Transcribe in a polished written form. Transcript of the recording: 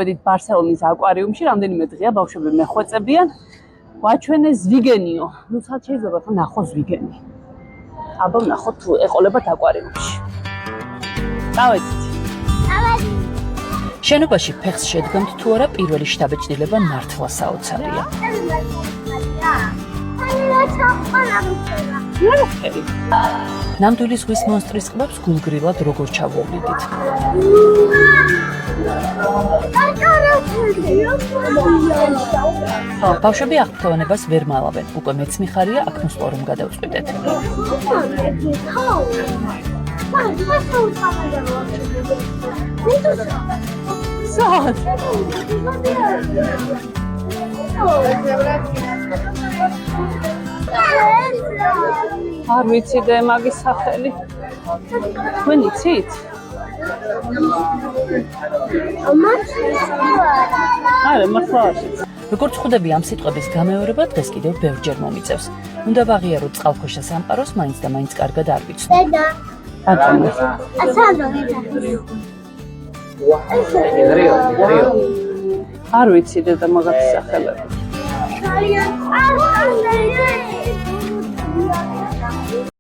მოდით ბარსელონის აკვარიუმში, რამდენიმე დღეა ბავშვები მეხვეწებიან. ვაჩვენე ზვიგენიო. ნუ სად შეიძლება ხო ნახო ზვიგენი. აბა ვნახოთ თუ ეყოლებათ აკვარიუმში. წავედით. შენობაში ფეხს შედგამთ თუ არა პირველი შთაბეჭდილება მართლა საოცარია. ნამდვილი ზღვის მონსტრის ყბებს გულგრილად როგორ ჩავუვლიდით. ბავშვები აღფრთოვანებას ვერ მალავენ, უკვე მეც მიხარია აქ მოსვლრომ გადავწყვიტეთ. სად? არ ვიცი და მაგის სახელი. თქვენ იცით? არა, მართლა არ ვიცი. როგორც ხვდები ამ სიტყვების გამეორება დღეს კიდევ ბევრჯერ მომიწევს. უნდა ვაღიაროთ წყალქვეშა სამყაროს, მაინც და მაინც კარგად არ ვიცნობ. ბატონო. არ ვიცი და მაგათი სახელები.